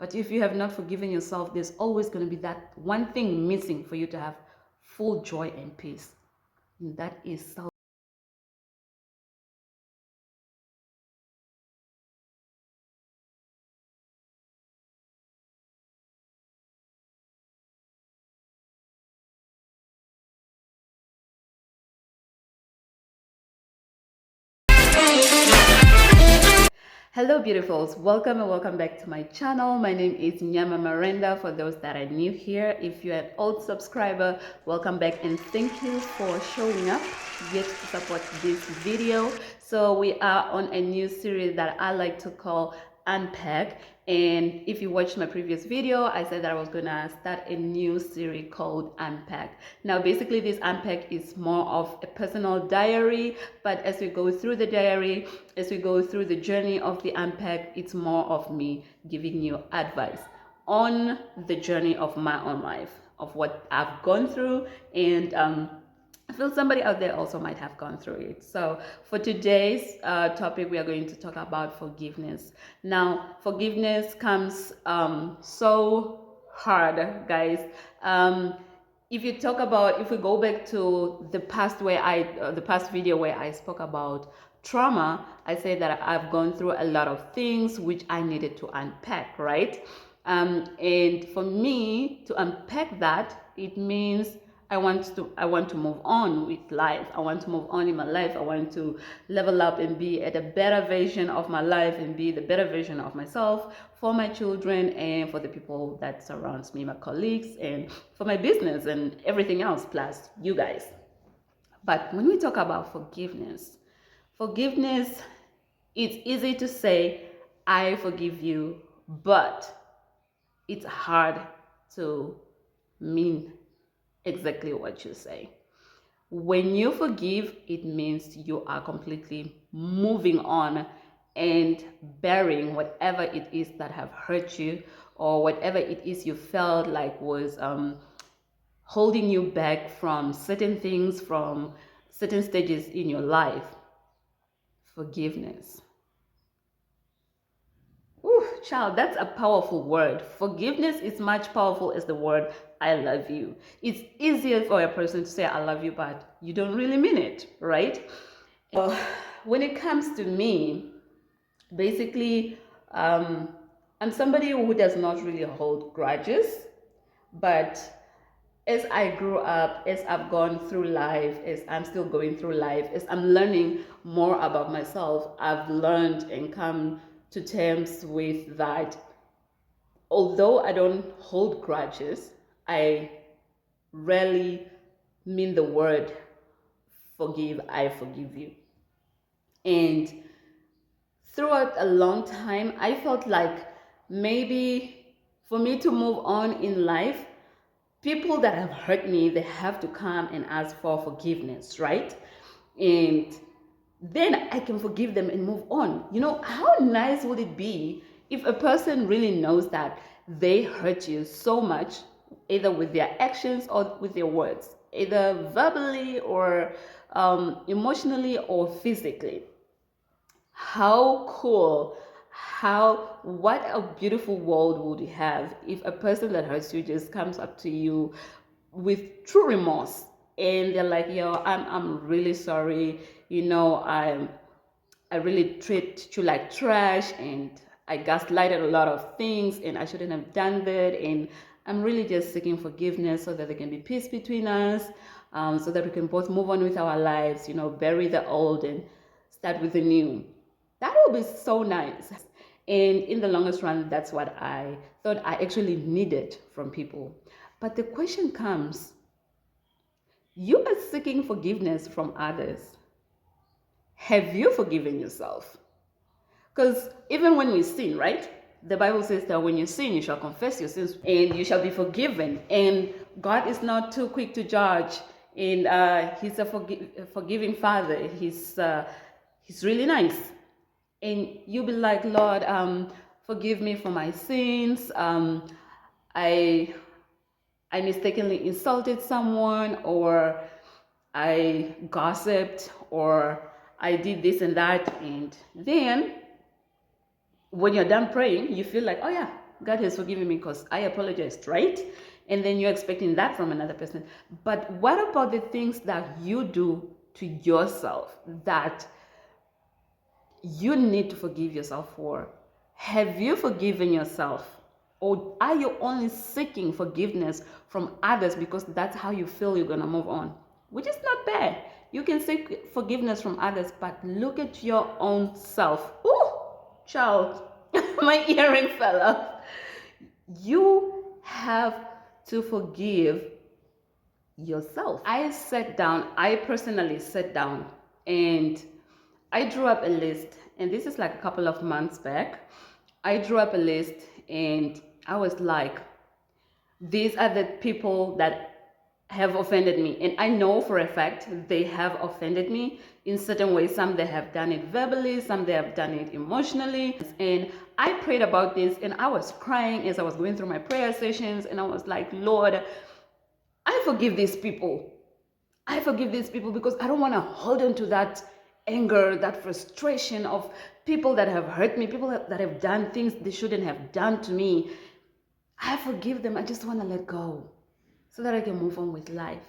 But if you have not forgiven yourself, there's always going to be that one thing missing for you to have full joy and peace. And that is self. Hello beautifuls, welcome and welcome back to my channel. My name is Nyama Marenda. For those that are new here, if you're an old subscriber, welcome back and thank you for showing up yet to support this video. So we are on a new series that I like to call Unpack, and if you watched my previous video, I said that I was gonna start a new series called Unpack. Now basically this Unpack is more of a personal diary, but as we go through the diary, as we go through the journey of the Unpack, it's more of me giving you advice on the journey of my own life, of what I've gone through, and I feel somebody out there also might have gone through it. So for today's topic, we are going to talk about forgiveness. Now, forgiveness comes so hard, guys. If we go back to the past the past video where I spoke about trauma, I said that I've gone through a lot of things which I needed to unpack, right? And for me to unpack that, it means I want to move on with life. I want to move on in my life. I want to level up and be at a better version of my life and be the better version of myself for my children and for the people that surrounds me, my colleagues, and for my business and everything else, plus you guys. But when we talk about forgiveness, it's easy to say, I forgive you, but it's hard to mean exactly what you say. When you forgive, it means you are completely moving on and bearing whatever it is that have hurt you, or whatever it is you felt like was holding you back from certain things, from certain stages in your life. Forgiveness. Ooh, child, that's a powerful word. Forgiveness is much powerful as the word I love you. It's easier for a person to say I love you, but you don't really mean it, right? Well, when it comes to me, basically, I'm somebody who does not really hold grudges, but as I grew up, as I've gone through life, as I'm still going through life, as I'm learning more about myself, I've learned and come to terms with that. Although I don't hold grudges, I rarely mean the word forgive, I forgive you. And throughout a long time, I felt like maybe for me to move on in life, people that have hurt me, they have to come and ask for forgiveness, right? And then I can forgive them and move on. You know, how nice would it be if a person really knows that they hurt you so much, either with their actions or with their words, either verbally or emotionally or physically? How cool, what a beautiful world would you have if a person that hurts you just comes up to you with true remorse and they're like, yo, I'm really sorry, you know, I really treat you like trash, and I gaslighted a lot of things and I shouldn't have done that, and I'm really just seeking forgiveness so that there can be peace between us, so that we can both move on with our lives, you know, bury the old and start with the new. That would be so nice. And in the longest run, that's what I thought I actually needed from people. But the question comes, you are seeking forgiveness from others. Have you forgiven yourself? Because even when we sin, right? The Bible says that when you sin, you shall confess your sins and you shall be forgiven. And God is not too quick to judge. And He's a forgiving Father. He's really nice. And you'll be like, Lord, forgive me for my sins. I mistakenly insulted someone, or I gossiped, or I did this and that. And then when you're done praying, you feel like, oh yeah, God has forgiven me because I apologized, right? And then you're expecting that from another person. But what about the things that you do to yourself that you need to forgive yourself for? Have you forgiven yourself? Or are you only seeking forgiveness from others because that's how you feel you're going to move on? Which is not bad. You can seek forgiveness from others, but look at your own self. Ooh, child, my earring fell off. You have to forgive yourself. I personally sat down and I drew up a list, and this is like a couple of months back. I drew up a list and I was like, these are the people that have offended me. And I know for a fact they have offended me in certain ways. Some they have done it verbally, some they have done it emotionally. And I prayed about this and I was crying as I was going through my prayer sessions, and I was like, Lord, I forgive these people. I forgive these people because I don't want to hold on to that anger, that frustration of people that have hurt me, people that have done things they shouldn't have done to me. I forgive them. I just want to let go so that I can move on with life.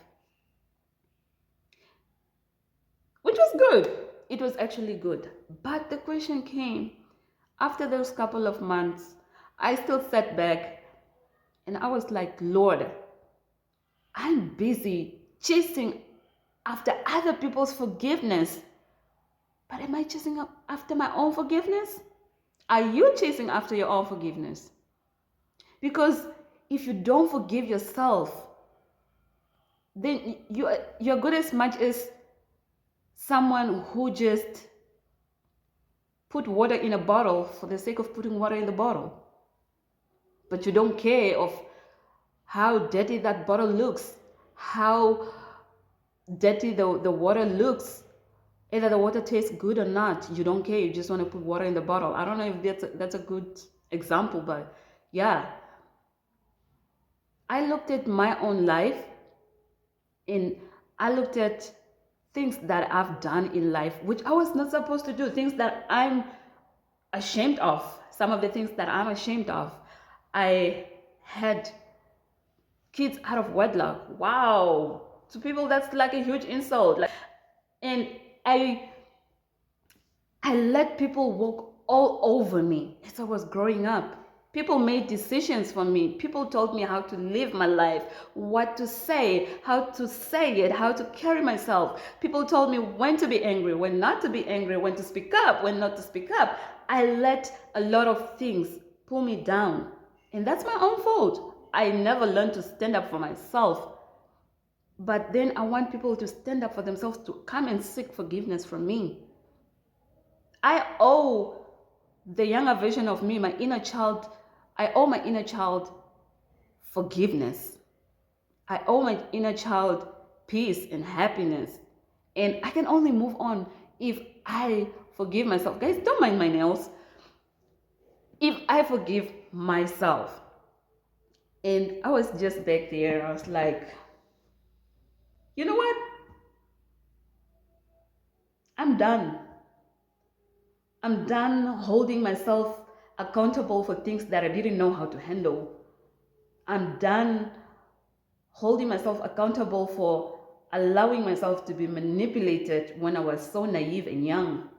Which was good. It was actually good. But the question came, after those couple of months, I still sat back and I was like, Lord, I'm busy chasing after other people's forgiveness. But am I chasing after my own forgiveness? Are you chasing after your own forgiveness? Because if you don't forgive yourself, then you're good as much as someone who just put water in a bottle for the sake of putting water in the bottle. But you don't care of how dirty that bottle looks, how dirty the water looks, either the water tastes good or not. You don't care. You just want to put water in the bottle. I don't know if that's a good example, but yeah. I looked at my own life and I looked at things that I've done in life, which I was not supposed to do, things that I'm ashamed of, some of the things that I'm ashamed of. I had kids out of wedlock. Wow. To people, that's like a huge insult. And I let people walk all over me as I was growing up. People made decisions for me. People told me how to live my life, what to say, how to say it, how to carry myself. People told me when to be angry, when not to be angry, when to speak up, when not to speak up. I let a lot of things pull me down. And that's my own fault. I never learned to stand up for myself. But then I want people to stand up for themselves, to come and seek forgiveness from me. I owe the younger version of me, my inner child, I owe my inner child forgiveness. I owe my inner child peace and happiness. And I can only move on if I forgive myself. Guys, don't mind my nails. If I forgive myself. And I was just back there. I was like, you know what? I'm done. I'm done holding myself accountable for things that I didn't know how to handle. I'm done holding myself accountable for allowing myself to be manipulated when I was so naive and young.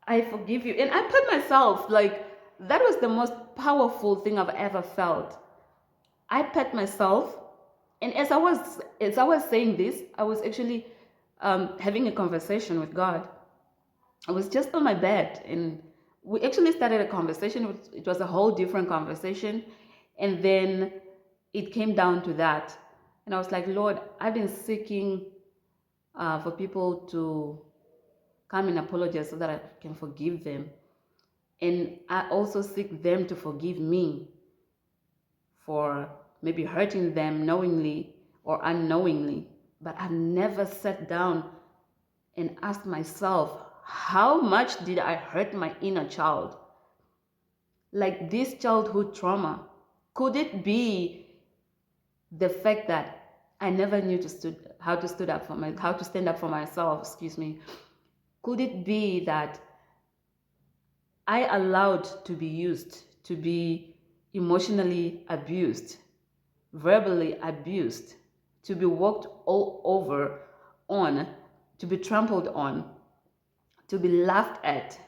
I forgive you. And I put myself, that was the most powerful thing I've ever felt. I pat myself, and as I was saying this, I was actually having a conversation with God. I was just on my bed, and we actually started a conversation. It was a whole different conversation, and then it came down to that. And I was like, Lord, I've been seeking for people to come and apologize so that I can forgive them. And I also seek them to forgive me for maybe hurting them knowingly or unknowingly. But I never sat down and asked myself, how much did I hurt my inner child? Like this childhood trauma, could it be the fact that I never knew how to stand up for myself, Could it be that I allowed to be used to be emotionally abused, verbally abused, to be walked all over on, to be trampled on, to be laughed at.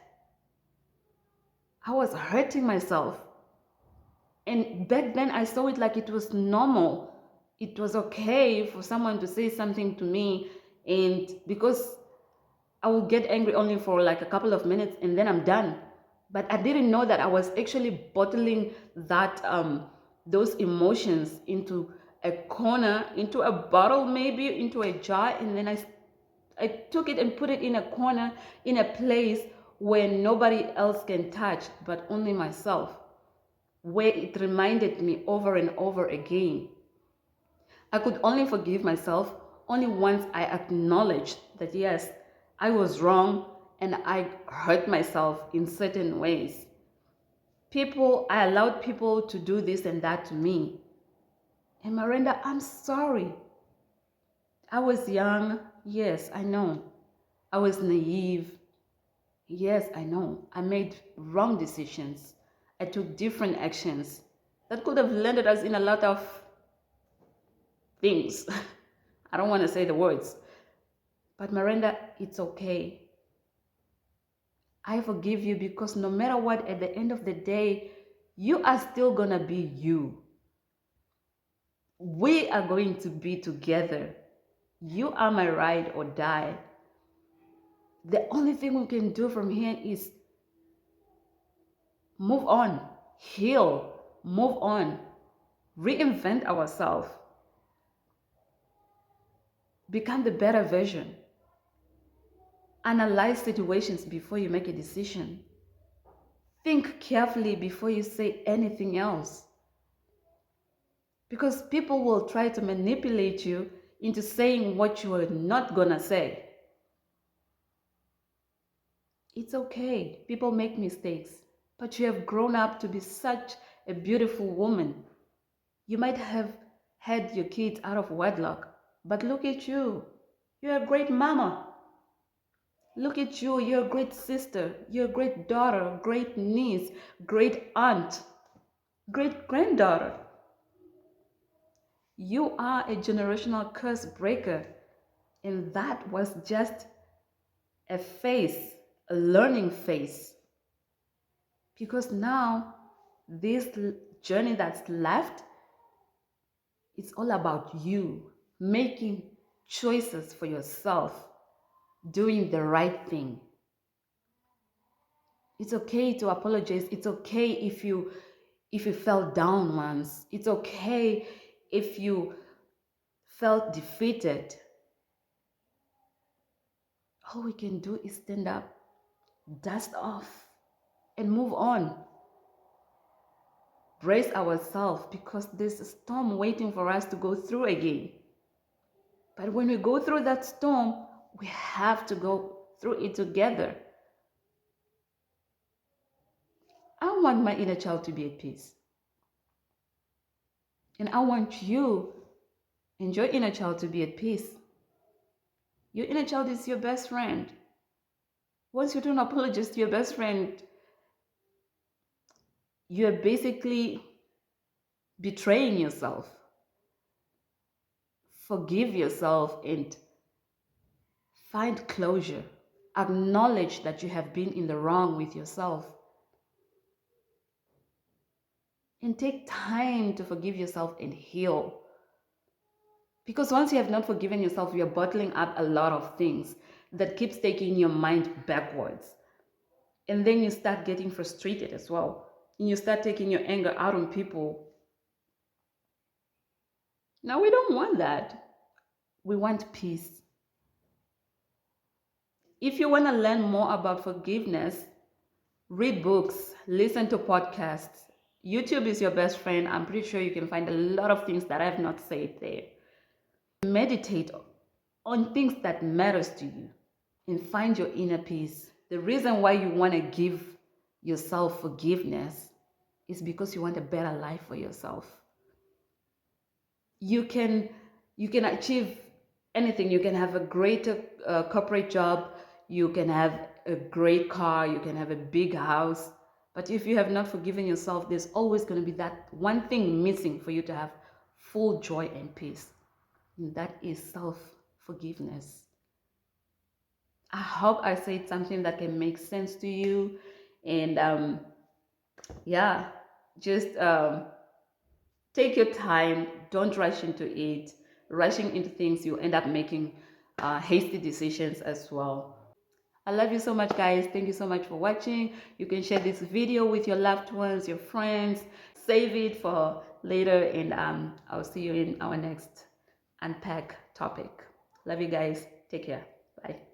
I was hurting myself. And back then I saw it like it was normal. It was okay for someone to say something to me, and because I will get angry only for like a couple of minutes and then I'm done. But I didn't know that I was actually bottling that those emotions into a corner, into a bottle, maybe into a jar, and then I took it and put it in a corner, in a place where nobody else can touch but only myself, where it reminded me over and over again. I could only forgive myself only once I acknowledged that yes, I was wrong and I hurt myself in certain ways. I allowed people to do this and that to me. And Marenda, I'm sorry. I was young. Yes, I know. I was naive. Yes, I know. I made wrong decisions. I took different actions that could have landed us in a lot of things. I don't want to say the words. But Marenda, it's okay. I forgive you because no matter what, at the end of the day, you are still going to be you. We are going to be together. You are my ride or die. The only thing we can do from here is move on, heal, move on, reinvent ourselves, become the better version. Analyze situations before you make a decision. Think carefully before you say anything else. Because people will try to manipulate you into saying what you are not gonna say. It's okay. People make mistakes. But you have grown up to be such a beautiful woman. You might have had your kids out of wedlock, but look at you. You're a great mama. Look at you. You're a great sister. You're a great daughter, great niece, great aunt, great granddaughter. You are a generational curse breaker. And that was just a phase, a learning phase. Because now, this journey that's left, it's all about you making choices for yourself, doing the right thing. It's okay to apologize. It's okay if you fell down once. It's okay if you felt defeated. All we can do is stand up, dust off, and move on. Brace ourselves because there's a storm waiting for us to go through again. But when we go through that storm, we have to go through it together. I want my inner child to be at peace. And I want you and your inner child to be at peace. Your inner child is your best friend. Once you don't apologize to your best friend, you're basically betraying yourself. Forgive yourself and find closure. Acknowledge that you have been in the wrong with yourself. And take time to forgive yourself and heal. Because once you have not forgiven yourself, you're bottling up a lot of things that keeps taking your mind backwards. And then you start getting frustrated as well. And you start taking your anger out on people. Now, we don't want that. We want peace. If you want to learn more about forgiveness, read books, listen to podcasts. YouTube is your best friend. I'm pretty sure you can find a lot of things that I've not said there. Meditate on things that matters to you and find your inner peace. The reason why you want to give yourself forgiveness is because you want a better life for yourself. You can achieve anything. You can have a greater corporate job. You can have a great car. You can have a big house. But if you have not forgiven yourself, there's always going to be that one thing missing for you to have full joy and peace. And that is self-forgiveness. I hope I said something that can make sense to you. And yeah, just take your time. Don't rush into it. Rushing into things, you end up making hasty decisions as well. I love you so much, guys. Thank you so much for watching. You can share this video with your loved ones, your friends. Save it for later, and I'll see you in our next Unpack topic. Love you guys. Take care. Bye.